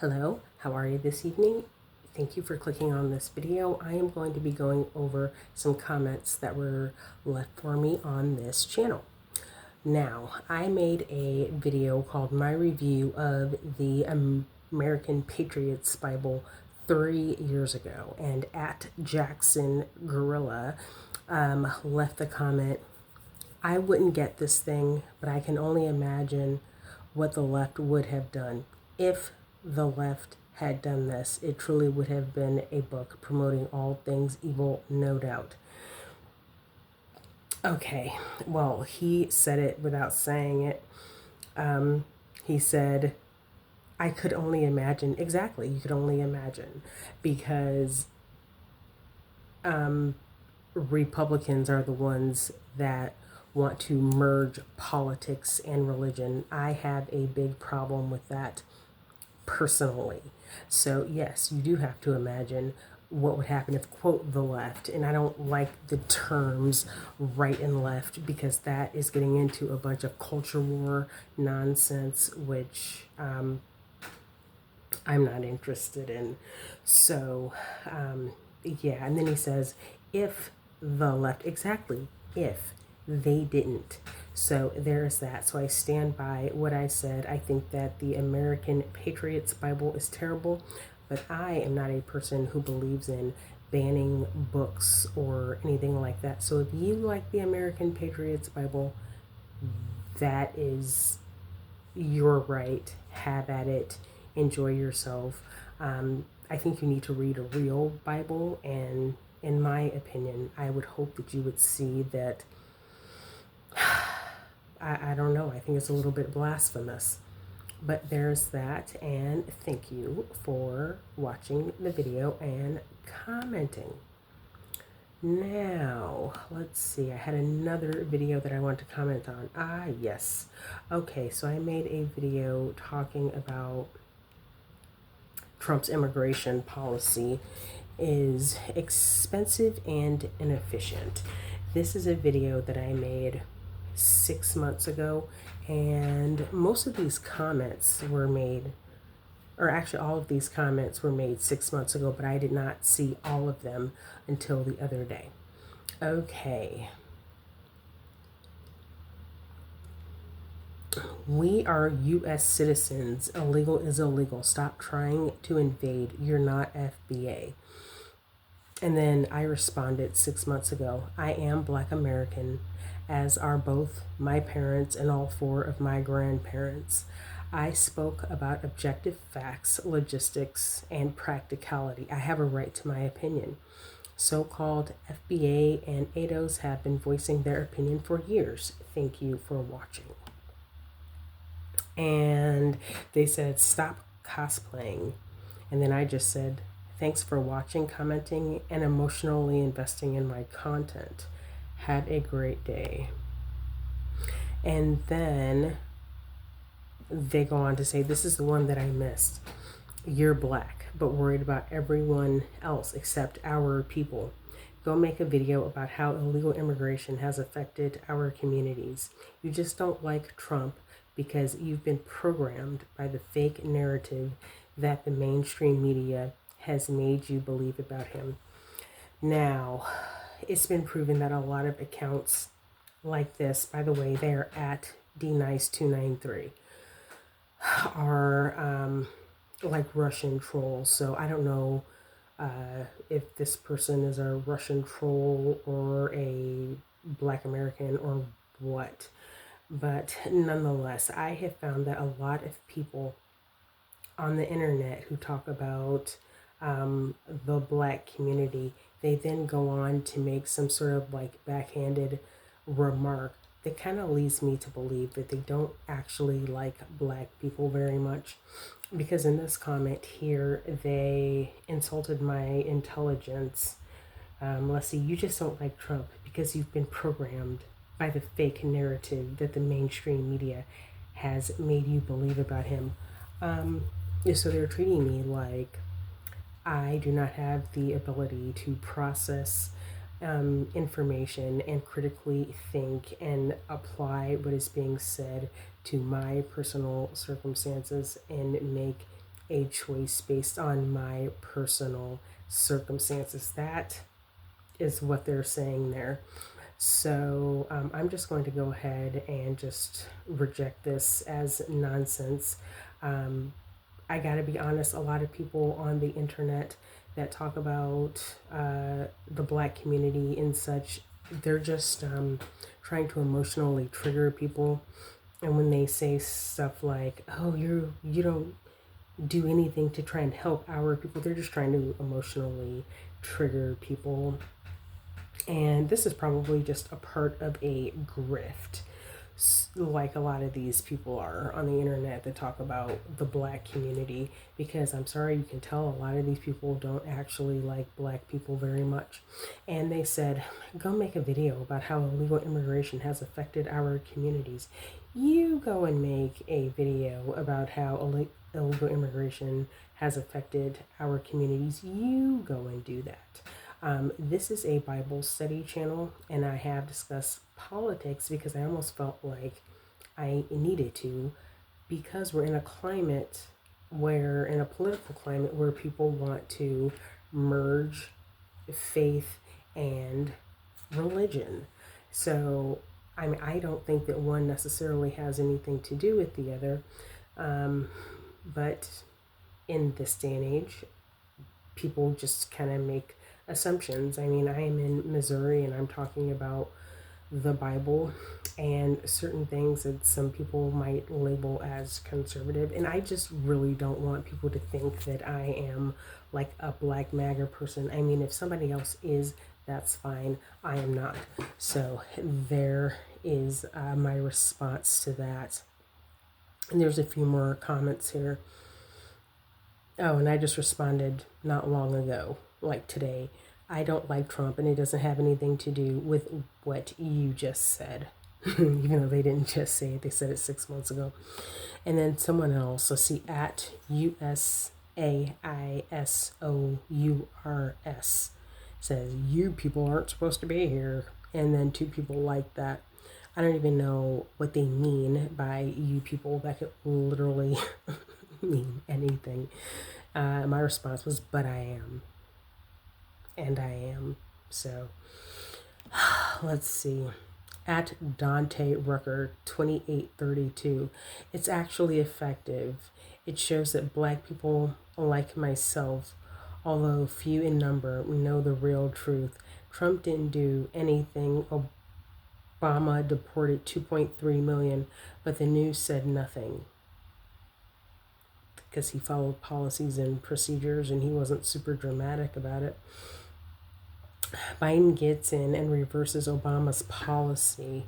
Hello, how are you this evening? Thank you for clicking on this video. I am going to be going over some comments that were left for me on this channel. Now, I made a video called My Review of the American Patriots Bible 3 years ago, and at Jackson Gorilla left the comment, I wouldn't get this thing, but I can only imagine what the left would have done. If the left had done this, it truly would have been a book promoting all things evil, no doubt. Okay, well, he said it without saying it. He said, I could only imagine. Exactly, you could only imagine, because Republicans are the ones that want to merge politics and religion. I have a big problem with that personally. So yes, you do have to imagine what would happen if, quote, the left, and I don't like the terms right and left because that is getting into a bunch of culture war nonsense, which I'm not interested in. So yeah, and then he says, if the left, exactly, if they didn't. So there's that. So I stand by what I said. I think that the American Patriots Bible is terrible, but I am not a person who believes in banning books or anything like that. So if you like the American Patriots Bible, that is your right. Have at it. Enjoy yourself. I think you need to read a real Bible, and in my opinion, I would hope that you would see that I don't know, I think it's a little bit blasphemous. But there's that, and thank you for watching the video and commenting. Now, let's see, I had another video that I want to comment on. Yes. Okay, so I made a video talking about Trump's immigration policy is expensive and inefficient. This is a video that I made 6 months ago, and most of these comments were made, or actually all of these comments were made 6 months ago, but I did not see all of them until the other day. Okay. We are U.S. citizens. Illegal is illegal. Stop trying to invade. You're not FBA. And then I responded 6 months ago, I am Black American, as are both my parents and all 4 of my grandparents. I spoke about objective facts, logistics, and practicality. I have a right to my opinion. So-called FBA and ADOS have been voicing their opinion for years. Thank you for watching. And they said, stop cosplaying. And then I just said, thanks for watching, commenting, and emotionally investing in my content. Have a great day. And then they go on to say, this is the one that I missed. You're Black, but worried about everyone else except our people. Go make a video about how illegal immigration has affected our communities. You just don't like Trump because you've been programmed by the fake narrative that the mainstream media has made you believe about him. Now, it's been proven that a lot of accounts like this, by the way, they're at dnice293, are like Russian trolls. So I don't know if this person is a Russian troll or a Black American or what. But nonetheless, I have found that a lot of people on the internet who talk about the Black community, they then go on to make some sort of like backhanded remark that kind of leads me to believe that they don't actually like Black people very much. Because in this comment here, they insulted my intelligence. Let's see, you just don't like Trump because you've been programmed by the fake narrative that the mainstream media has made you believe about him. So they're treating me like I do not have the ability to process information and critically think and apply what is being said to my personal circumstances and make a choice based on my personal circumstances. That is what they're saying there. So I'm just going to go ahead and just reject this as nonsense. I got to be honest, a lot of people on the internet that talk about the black community and such, they're just trying to emotionally trigger people. And when they say stuff like, "Oh, you don't do anything to try and help our people," they're just trying to emotionally trigger people. And this is probably just a part of a grift, like a lot of these people are on the internet that talk about the black community, because I'm sorry, you can tell a lot of these people don't actually like black people very much. And they said, go make a video about how illegal immigration has affected our communities. You go and make a video about how illegal immigration has affected our communities. You go and do that. This is a Bible study channel, and I have discussed politics because I almost felt like I needed to, because we're in a climate where, in a political climate where people want to merge faith and religion. So, I mean, I don't think that one necessarily has anything to do with the other, but in this day and age, people just kind of make assumptions. I mean, I am in Missouri and I'm talking about the Bible and certain things that some people might label as conservative. And I just really don't want people to think that I am like a black MAGA person. I mean, if somebody else is, that's fine. I am not. So there is my response to that. And there's a few more comments here. Oh, and I just responded not long ago, like today. I don't like Trump, and it doesn't have anything to do with what you just said. Even though they didn't just say it, they said it 6 months ago. And then someone else, let's see, at USAISOURS says, you people aren't supposed to be here. And then two people like that. I don't even know what they mean by you people. That could literally mean anything. My response was, but I am. And I am. So, let's see. At Dante Rucker 2832, it's actually effective. It shows that black people like myself, although few in number, know the real truth. Trump didn't do anything. Obama deported 2.3 million, but the news said nothing, because he followed policies and procedures and he wasn't super dramatic about it. Biden gets in and reverses Obama's policy.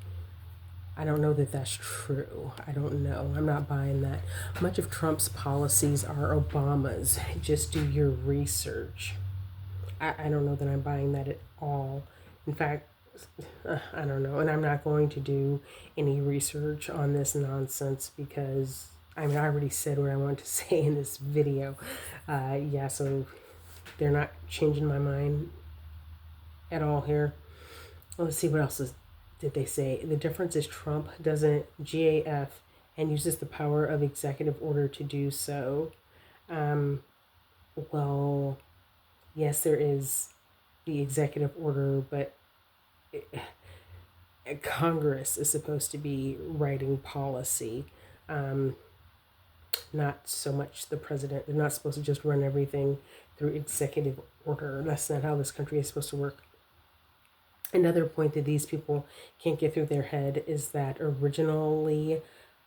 I don't know that that's true. I don't know. I'm not buying that. Much of Trump's policies are Obama's. Just do your research. I don't know that I'm buying that at all. In fact, I don't know. And I'm not going to do any research on this nonsense because, I mean, I already said what I want to say in this video. Yeah, so they're not changing my mind at all here. Well, let's see what else did they say. The difference is Trump doesn't GAF and uses the power of executive order to do so. Well, yes, there is the executive order, but Congress is supposed to be writing policy, not so much the president. They're not supposed to just run everything through executive order. That's not how this country is supposed to work. Another point that these people can't get through their head is that originally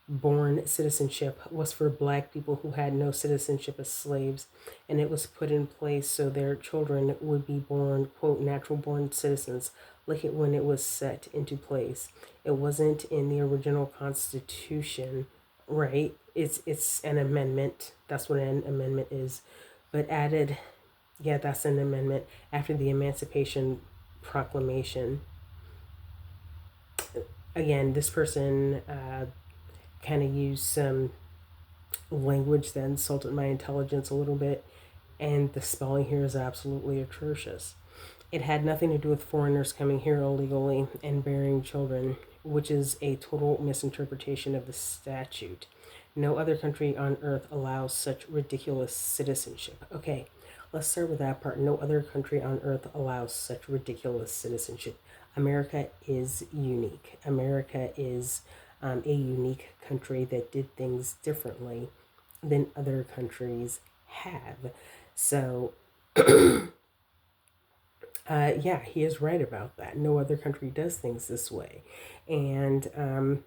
born citizenship was for black people who had no citizenship as slaves, and it was put in place so their children would be born, quote, natural born citizens. Look at when it was set into place. It wasn't in the original Constitution, right? It's an amendment. That's what an amendment is. But added, yeah, that's an amendment after the Emancipation Proclamation. Again, this person kind of used some language that insulted my intelligence a little bit, and the spelling here is absolutely atrocious. It had nothing to do with foreigners coming here illegally and bearing children, which is a total misinterpretation of the statute. No other country on earth allows such ridiculous citizenship. Okay, let's start with that part. No other country on earth allows such ridiculous citizenship. America is unique. America is a unique country that did things differently than other countries have. So, yeah, he is right about that. No other country does things this way. And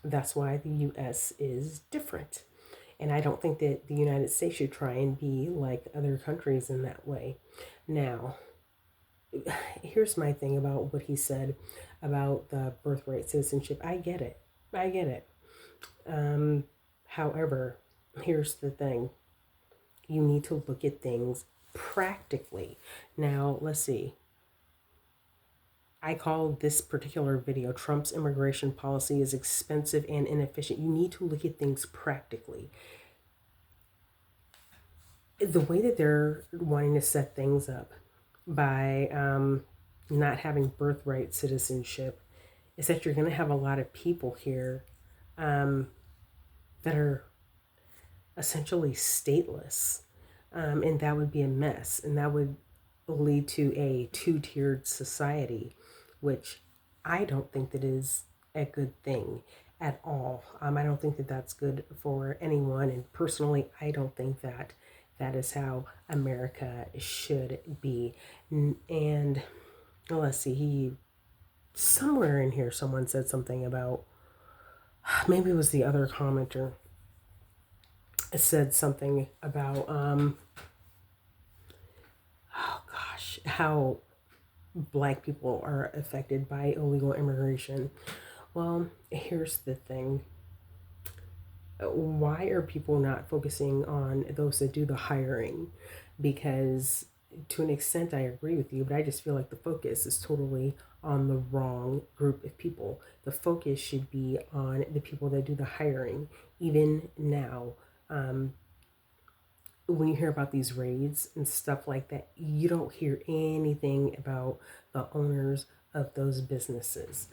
that's why the US is different. And I don't think that the United States should try and be like other countries in that way. Now, here's my thing about what he said about the birthright citizenship. I get it. I get it. However, here's the thing, you need to look at things practically. Now, let's see. I call this particular video Trump's immigration policy is expensive and inefficient. You need to look at things practically. The way that they're wanting to set things up by not having birthright citizenship is that you're going to have a lot of people here that are essentially stateless. And that would be a mess. And that would lead to a two-tiered society, which I don't think that is a good thing at all. I don't think that that's good for anyone. And personally, I don't think that that is how America should be. And let's see, somewhere in here, someone said something about, maybe it was the other commenter, said something about, oh gosh, how Black people are affected by illegal immigration. Well, here's the thing. Why are people not focusing on those that do the hiring? Because to an extent, I agree with you, but I just feel like the focus is totally on the wrong group of people. The focus should be on the people that do the hiring. Even now, when you hear about these raids and stuff like that, you don't hear anything about the owners of those businesses.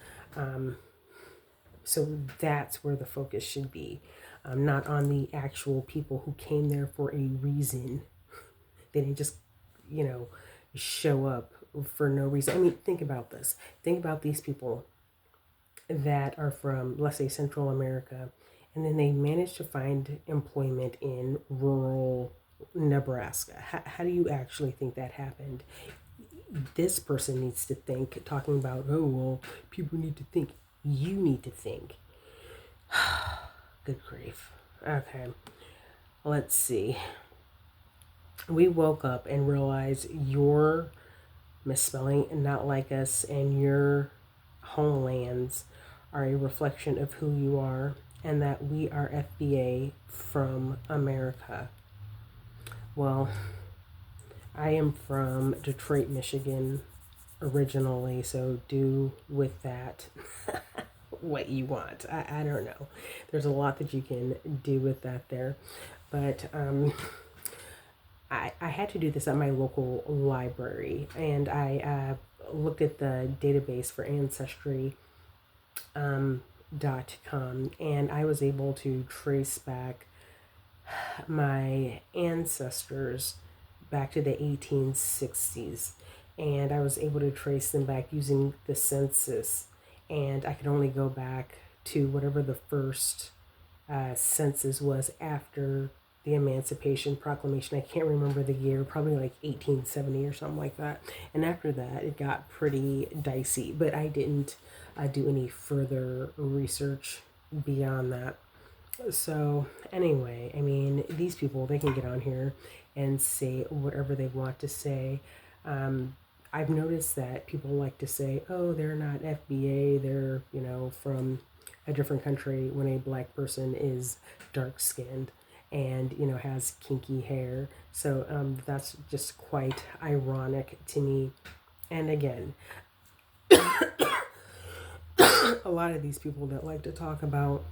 So that's where the focus should be, not on the actual people who came there for a reason. They didn't just, show up for no reason. I mean, think about this. Think about these people that are from, let's say, Central America, and then they managed to find employment in rural Nebraska. How do you actually think that happened? This person needs to think, talking about, oh, well, people need to think. You need to think. Good grief. Okay. Let's see. We woke up and realized you're misspelling not like us, and your homelands are a reflection of who you are, and that we are FBA from America. Well, I am from Detroit, Michigan originally, so do with that what you want. I don't know. There's a lot that you can do with that there. But I had to do this at my local library, and I looked at the database for Ancestry.com, and I was able to trace back my ancestors back to the 1860s, and I was able to trace them back using the census, and I could only go back to whatever the first census was after the Emancipation Proclamation. I can't remember the year, probably like 1870 or something like that. And after that, it got pretty dicey, but I didn't do any further research beyond that. So anyway, I mean, these people, they can get on here and say whatever they want to say. I've noticed that people like to say, oh, they're not FBA, they're, from a different country, when a Black person is dark skinned and, has kinky hair. So that's just quite ironic to me. And again, a lot of these people that like to talk about,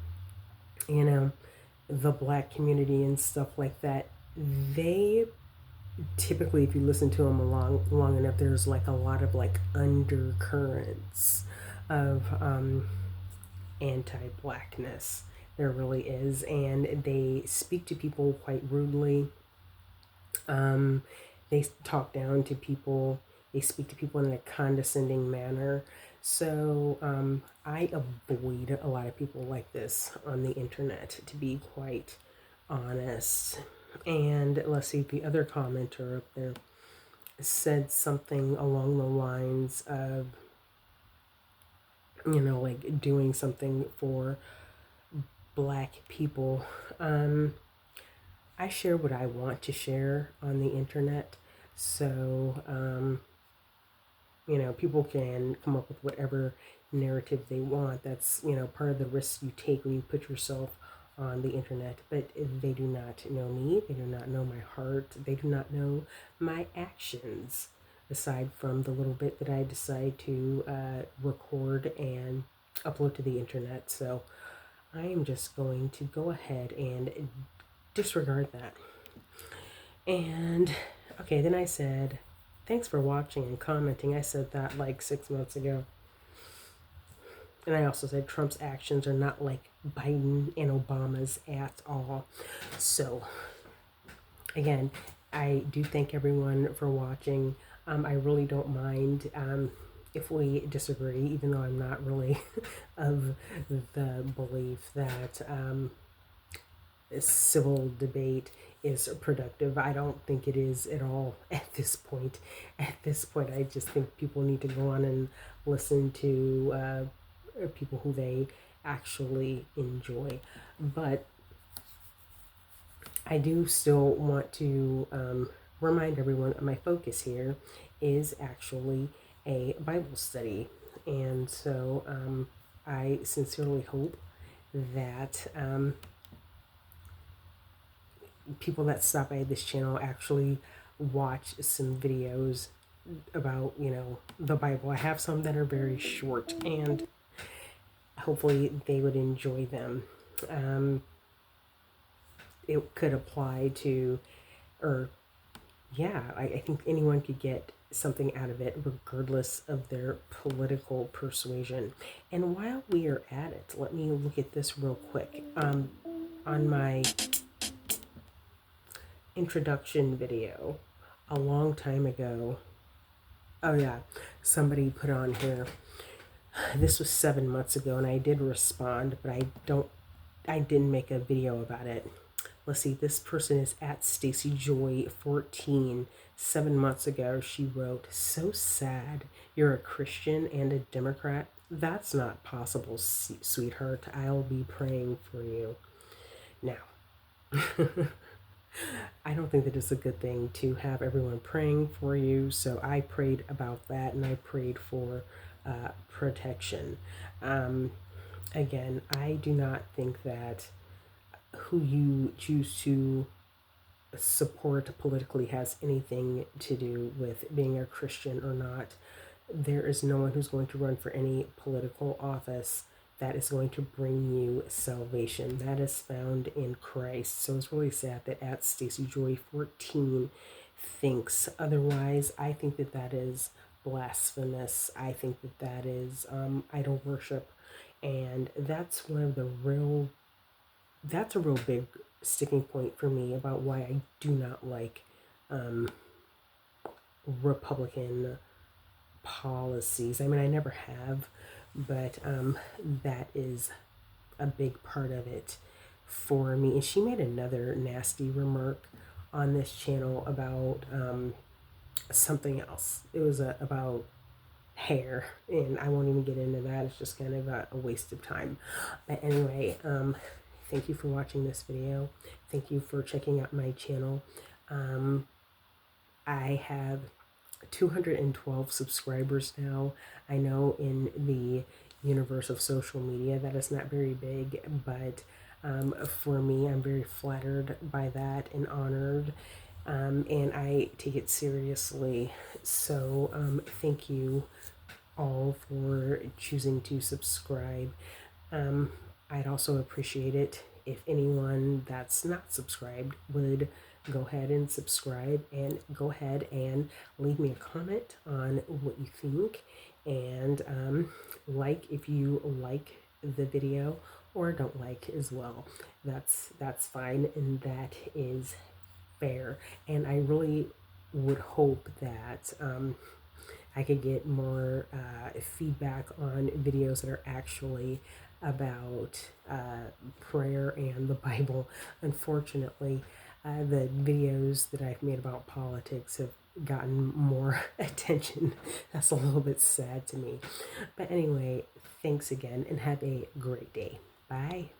the Black community and stuff like that, they typically, if you listen to them long enough, there's like a lot of like undercurrents of anti-Blackness There really is. And they speak to people quite rudely. Um, they talk down to people. They speak to people in a condescending manner. So I avoid a lot of people like this on the internet, to be quite honest. And let's see, the other commenter up there said something along the lines of, like doing something for black people. I share what I want to share on the internet. So, people can come up with whatever narrative they want. That's, part of the risk you take when you put yourself on the internet. But they do not know me. They do not know my heart. They do not know my actions, aside from the little bit that I decide to record and upload to the internet. So I am just going to go ahead and disregard that. And okay, then I said, thanks for watching and commenting. I said that like 6 months ago. And I also said Trump's actions are not like Biden and Obama's at all. So, again, I do thank everyone for watching. I really don't mind if we disagree, even though I'm not really of the belief that civil debate is productive. I don't think it is at all at this point. At this point, I just think people need to go on and listen to people who they actually enjoy. But I do still want to remind everyone that my focus here is actually a Bible study. And so I sincerely hope that people that stop by this channel actually watch some videos about, the Bible. I have some that are very short, and hopefully they would enjoy them. It could apply to, or yeah, I think anyone could get something out of it regardless of their political persuasion. And while we are at it, let me look at this real quick. On my introduction video a long time ago, oh yeah, somebody put on here, this was 7 months ago, and I did respond, but I didn't make a video about it. Let's see, this person is at Stacy Joy 14. 7 months ago, she wrote, "So sad you're a Christian and a Democrat. That's not possible, sweetheart. I'll be praying for you." Now, I don't think that it's a good thing to have everyone praying for you. So I prayed about that, and I prayed for protection. Again, I do not think that who you choose to support politically has anything to do with being a Christian or not. There is no one who's going to run for any political office that is going to bring you salvation. That is found in Christ. So it's really sad that at Stacy Joy 14 thinks otherwise. I think that that is blasphemous. I think that that is idol worship, and that's a real big sticking point for me about why I do not like Republican policies. I mean, I never have, but that is a big part of it for me. And she made another nasty remark on this channel about something else. It was about hair, and I won't even get into that. It's just kind of a waste of time. But anyway, thank you for watching this video. Thank you for checking out my channel. I have 212 subscribers now. I know in the universe of social media that is not very big, but for me, I'm very flattered by that and honored, and I take it seriously. So thank you all for choosing to subscribe. I'd also appreciate it if anyone that's not subscribed would go ahead and subscribe, and go ahead and leave me a comment on what you think, and like if you like the video, or don't like as well. That's fine, and that is fair. And I really would hope that I could get more feedback on videos that are actually about prayer and the Bible. Unfortunately, the videos that I've made about politics have gotten more attention. That's a little bit sad to me. But anyway, thanks again and have a great day. Bye.